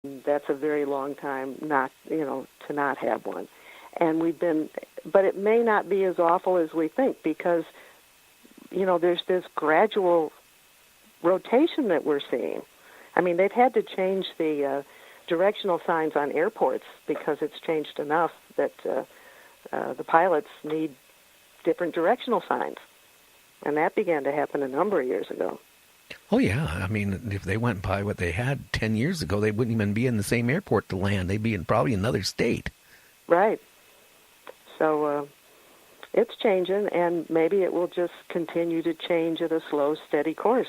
That's a very long time not, to not have one. And but it may not be as awful as we think because, there's this gradual rotation that we're seeing. I mean, they've had to change the directional signs on airports because it's changed enough that the pilots need different directional signs. And that began to happen a number of years ago. Oh, yeah. I mean, if they went by what they had 10 years ago, they wouldn't even be in the same airport to land. They'd be in probably another state. Right. So it's changing, and maybe it will just continue to change at a slow, steady course.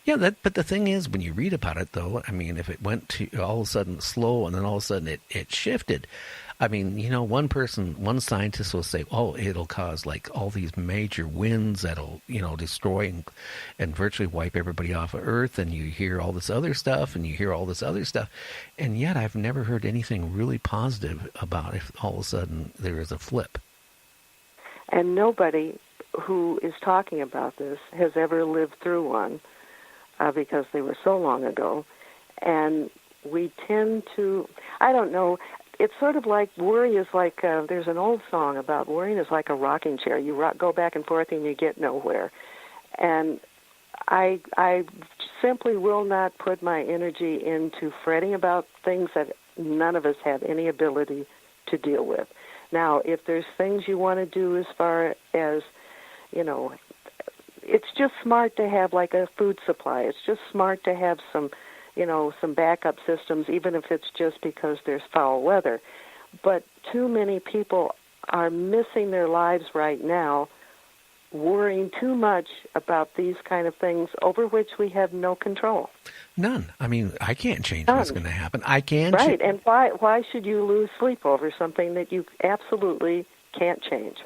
Yeah, but the thing is, when you read about it, though, I mean, if it went to all of a sudden slow and then all of a sudden it shifted, I mean, one scientist will say, oh, it'll cause like all these major winds that'll, destroy and virtually wipe everybody off of Earth. And you hear all this other stuff and you hear all this other stuff. And yet I've never heard anything really positive about if all of a sudden there is a flip. And nobody who is talking about this has ever lived through one because they were so long ago. And we tend to, I don't know, it's sort of like worry is like, there's an old song about worrying is like a rocking chair. You go back and forth and you get nowhere. And I simply will not put my energy into fretting about things that none of us have any ability to deal with. Now, if there's things you want to do as far as, it's just smart to have like a food supply. It's just smart to have some backup systems, even if it's just because there's foul weather. But too many people are missing their lives right now, worrying too much about these kind of things over which we have no control. None. I mean, I can't change what's going to happen. I can. Right, and why should you lose sleep over something that you absolutely can't change?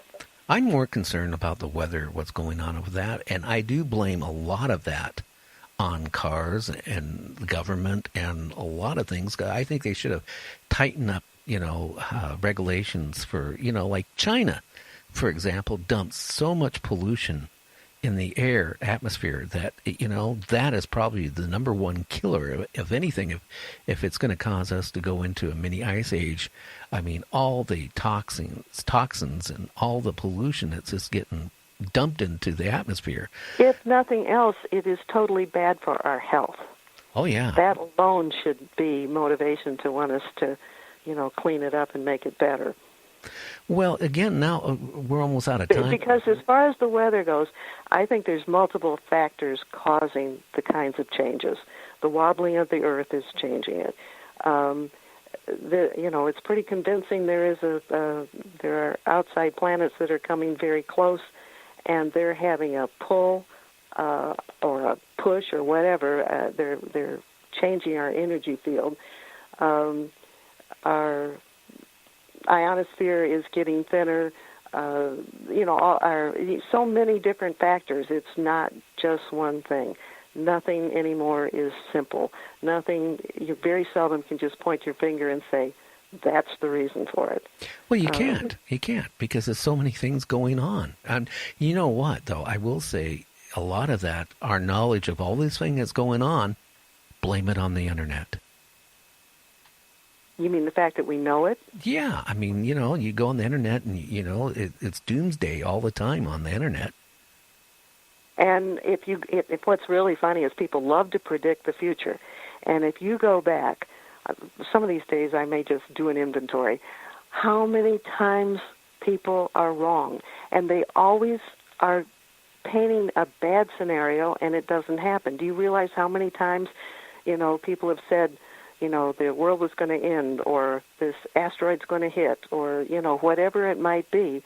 I'm more concerned about the weather, what's going on with that, and I do blame a lot of that on cars and the government and a lot of things. I think they should have tightened up, regulations for, like China, for example, dumps so much pollution in the atmosphere that, that is probably the number one killer of anything. If it's going to cause us to go into a mini ice age, I mean, all the toxins and all the pollution that's just getting dumped into the atmosphere. If nothing else, it is totally bad for our health. Oh, yeah. That alone should be motivation to want us to, clean it up and make it better. Well, again, now we're almost out of time. Because as far as the weather goes, I think there's multiple factors causing the kinds of changes. The wobbling of the Earth is changing it. It's pretty convincing. There are outside planets that are coming very close, and they're having a pull or a push or whatever. They're changing our energy field. Our ionosphere is getting thinner. So many different factors. It's not just one thing. Nothing anymore is simple. Nothing. You very seldom can just point your finger and say, that's the reason for it. Well, you can't. You can't because there's so many things going on. And you know what, though? I will say a lot of that, our knowledge of all this thing that's going on, blame it on the Internet. You mean the fact that we know it? Yeah. I mean, you go on the Internet and, it's doomsday all the time on the Internet. And if what's really funny is people love to predict the future. And if you go back, some of these days I may just do an inventory, how many times people are wrong. And they always are painting a bad scenario and it doesn't happen. Do you realize how many times, people have said, the world was going to end or this asteroid's going to hit or, whatever it might be,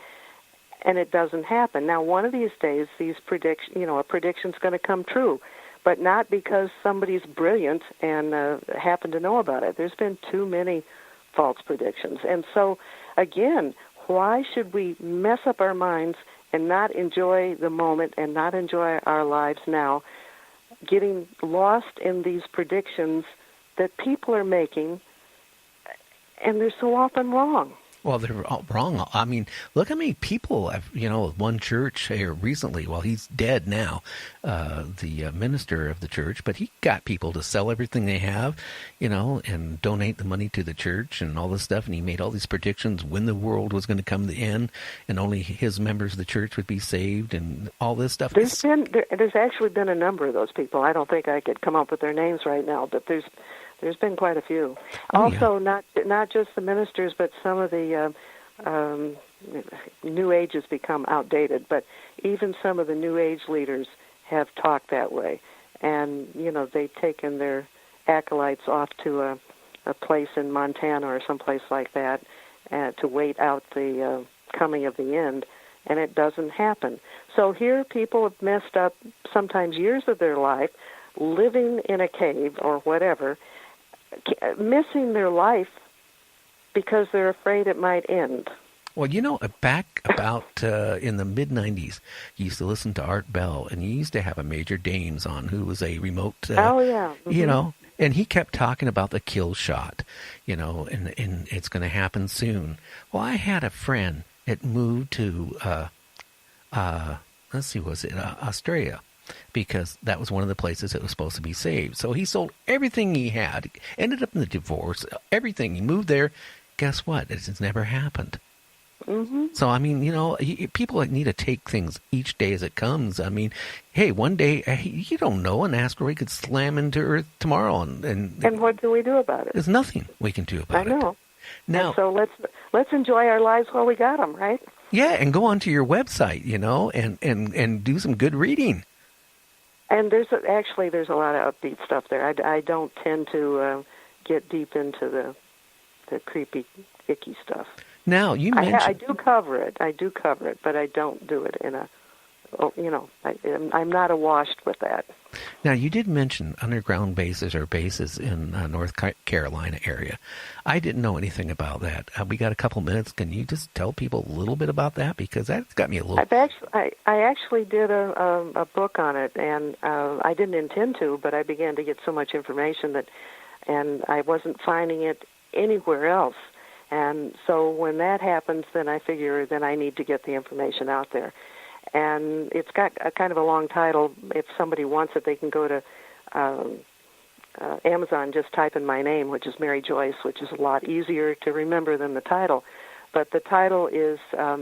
and it doesn't happen. Now, one of these days, a prediction's going to come true, but not because somebody's brilliant and happened to know about it. There's been too many false predictions. And so, again, why should we mess up our minds and not enjoy the moment and not enjoy our lives now, getting lost in these predictions that people are making, and they're so often wrong? Well, they're all wrong. I mean, look how many people have, one church here recently. Well, he's dead now, the minister of the church, but he got people to sell everything they have, and donate the money to the church and all this stuff. And he made all these predictions when the world was going to come to the end and only his members of the church would be saved and all this stuff. There's actually been a number of those people. I don't think I could come up with their names right now, but there's been quite a few. Also, not just the ministers, but some of the New Age has become outdated. But even some of the New Age leaders have talked that way, and they've taken their acolytes off to a place in Montana or someplace like that to wait out the coming of the end, and it doesn't happen. So here, people have messed up sometimes years of their life living in a cave or whatever, missing their life because they're afraid it might end. Well, back about in the mid-'90s, you used to listen to Art Bell, and he used to have a Major Dames on, who was a remote, oh, yeah. Mm-hmm. And he kept talking about the kill shot, and it's going to happen soon. Well, I had a friend that moved to, Australia, because that was one of the places that was supposed to be saved. So he sold everything he had, ended up in the divorce, everything. He moved there. Guess what? It's never happened. Mm-hmm. So, I mean, people need to take things each day as it comes. I mean, hey, one day, you don't know, an asteroid could slam into Earth tomorrow. And what do we do about it? There's nothing we can do about it. I know. Now, and so let's enjoy our lives while we got them, right? Yeah, and go onto your website, and do some good reading. And there's a lot of upbeat stuff there. I don't tend to get deep into the creepy, icky stuff. Now, you mentioned... I do cover it, but I don't do it in a... I'm not awashed with that. Now, you did mention underground bases or bases in North Carolina area. I didn't know anything about that. We got a couple minutes. Can you just tell people a little bit about that? Because that's got me a little... I actually did a book on it, and I didn't intend to, but I began to get so much information and I wasn't finding it anywhere else. And so when that happens, then I figure then I need to get the information out there. And it's got a kind of a long title. If somebody wants it, they can go to Amazon, just type in my name, which is Mary Joyce, which is a lot easier to remember than the title. But the title is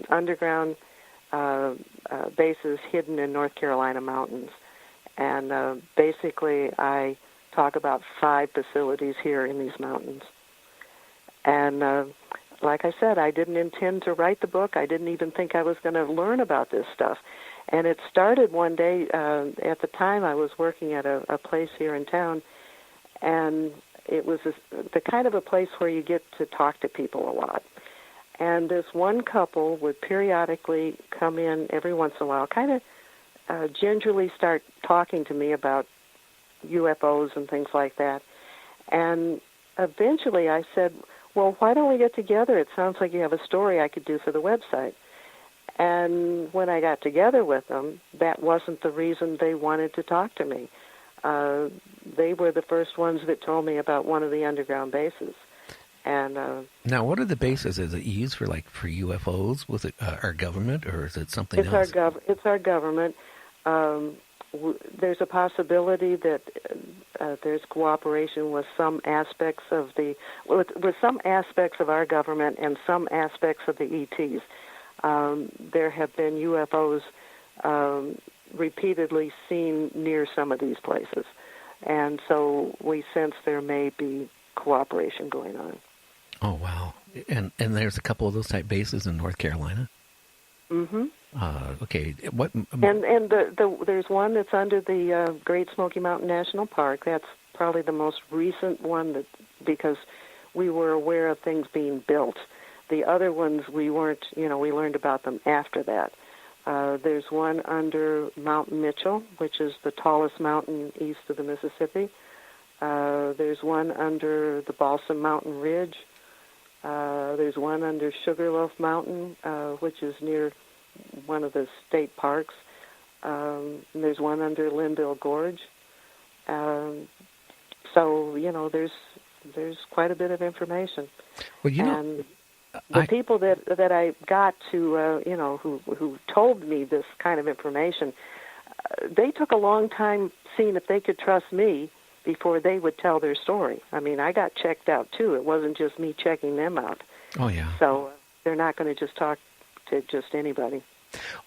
Underground Bases Hidden in North Carolina Mountains. And basically I talk about 5 facilities here in these mountains. And like I said, I didn't intend to write the book. I didn't even think I was going to learn about this stuff. And it started one day, at the time I was working at a place here in town, and it was the kind of a place where you get to talk to people a lot. And this one couple would periodically come in every once in a while, kind of gingerly start talking to me about UFOs and things like that. And eventually I said, well, why don't we get together? It sounds like you have a story I could do for the website. And when I got together with them, that wasn't the reason they wanted to talk to me. They were the first ones that told me about one of the underground bases. And now, what are the bases? Is it used for UFOs? Was it our government, or is it something else? It's our government. There's a possibility that there's cooperation with some aspects of with some aspects of our government and some aspects of the ETs. There have been UFOs repeatedly seen near some of these places, and so we sense there may be cooperation going on. Oh wow! And there's a couple of those type bases in North Carolina. Mm-hmm. Okay. What? And there's one that's under the Great Smoky Mountain National Park. That's probably the most recent one because we were aware of things being built. The other ones we weren't. We learned about them after that. There's one under Mount Mitchell, which is the tallest mountain east of the Mississippi. There's one under the Balsam Mountain Ridge. There's one under Sugarloaf Mountain, which is near one of the state parks. And there's one under Linville Gorge. So, there's quite a bit of information. Well, The people that I got to, who told me this kind of information, they took a long time seeing if they could trust me before they would tell their story. I mean, I got checked out, too. It wasn't just me checking them out. Oh, yeah. So they're not going to just talk to just anybody.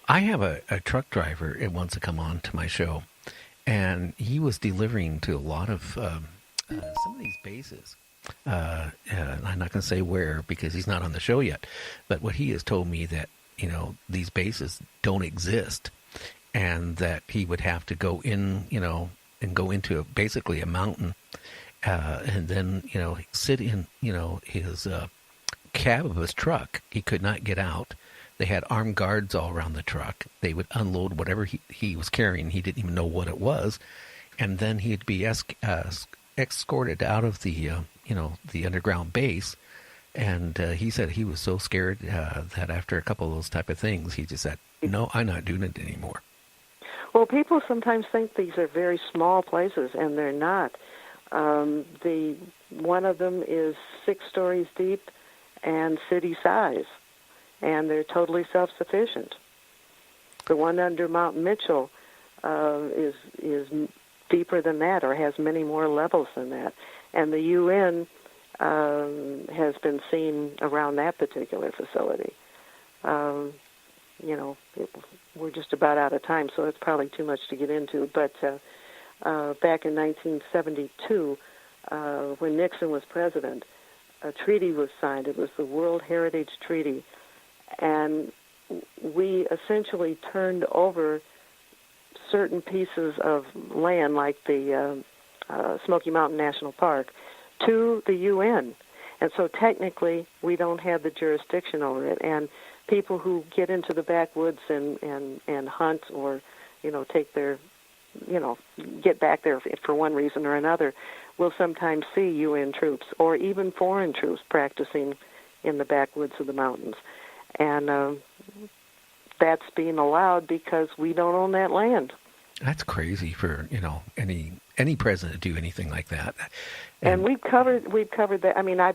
I have a truck driver that wants to come on to my show, and he was delivering to a lot of some of these bases. I'm not going to say where because he's not on the show yet, but what he has told me that, these bases don't exist, and that he would have to go in, and go into basically a mountain, and then, sit in, his cab of his truck. He could not get out. They had armed guards all around the truck. They would unload whatever he was carrying. He didn't even know what it was. And then he'd be escorted out of the, the underground base. And he said he was so scared that after a couple of those type of things, he just said, no, I'm not doing it anymore. Well, people sometimes think these are very small places, and they're not. One of them is 6 stories deep and city size, and they're totally self-sufficient. The one under Mount Mitchell is deeper than that, or has many more levels than that. And the UN has been seen around that particular facility. We're just about out of time, so it's probably too much to get into. But back in 1972, when Nixon was president, a treaty was signed. It was the World Heritage Treaty. And we essentially turned over certain pieces of land, like the Smoky Mountain National Park, to the UN. And so technically, we don't have the jurisdiction over it. And people who get into the backwoods and hunt or, take their, get back there for one reason or another, will sometimes see UN troops or even foreign troops practicing in the backwoods of the mountains. And that's being allowed because we don't own that land. That's crazy for, any president to do anything like that. And we've covered that. I mean, I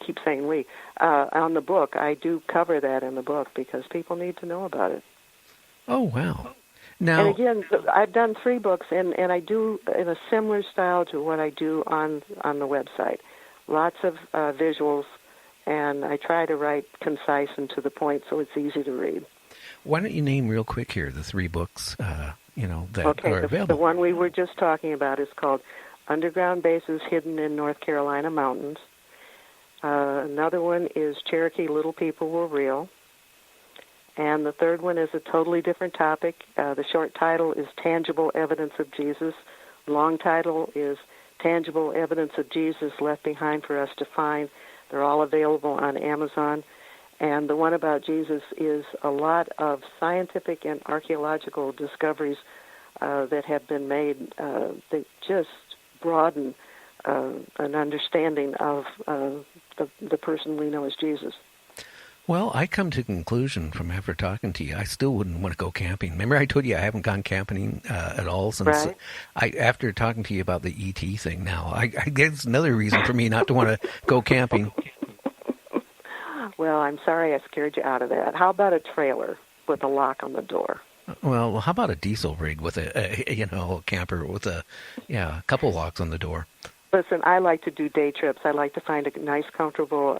keep saying we. On the book, I do cover that in the book because people need to know about it. Oh, wow. Now, and again, I've done 3 books, and I do in a similar style to what I do on the website. Lots of visuals, and I try to write concise and to the point so it's easy to read. Why don't you name real quick here the 3 books, that are available? The one we were just talking about is called Underground Bases Hidden in North Carolina Mountains. Another one is Cherokee Little People Were Real. And the third one is a totally different topic. The short title is Tangible Evidence of Jesus. Long title is Tangible Evidence of Jesus Left Behind for Us to Find. They're all available on Amazon. And the one about Jesus is a lot of scientific and archaeological discoveries that have been made that just broaden an understanding of the person we know as Jesus. Well, I come to the conclusion from after talking to you, I still wouldn't want to go camping. Remember I told you I haven't gone camping at all since after talking to you about the ET thing now. I guess another reason for me not to want to go camping. Well, I'm sorry I scared you out of that. How about a trailer with a lock on the door? Well, how about a diesel rig with a camper with a couple locks on the door? Listen, I like to do day trips. I like to find a nice, comfortable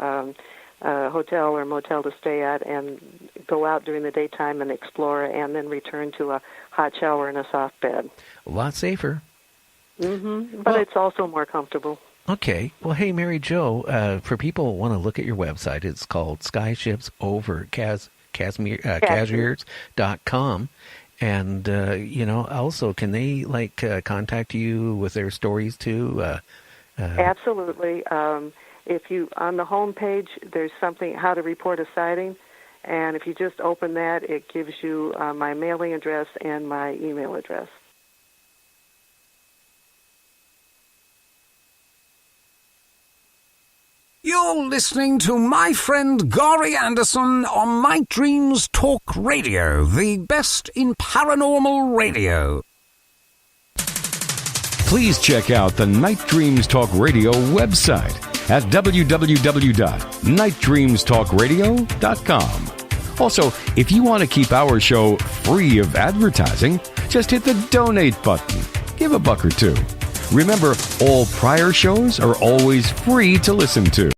hotel or motel to stay at and go out during the daytime and explore and then return to a hot shower and a soft bed. A lot safer. Mm-hmm. But it's also more comfortable. Okay. Well, hey, Mary Jo, for people who want to look at your website, it's called Cashmeres.com. And, also, can they, contact you with their stories, too? Absolutely. If you, on the home page, there's something, how to report a sighting. And if you just open that, it gives you my mailing address and my email address. You're listening to my friend Gary Anderson on Night Dreams Talk Radio, the best in paranormal radio. Please check out the Night Dreams Talk Radio website at www.nightdreamstalkradio.com. Also, if you want to keep our show free of advertising, just hit the donate button. Give $1 or $2. Remember, all prior shows are always free to listen to.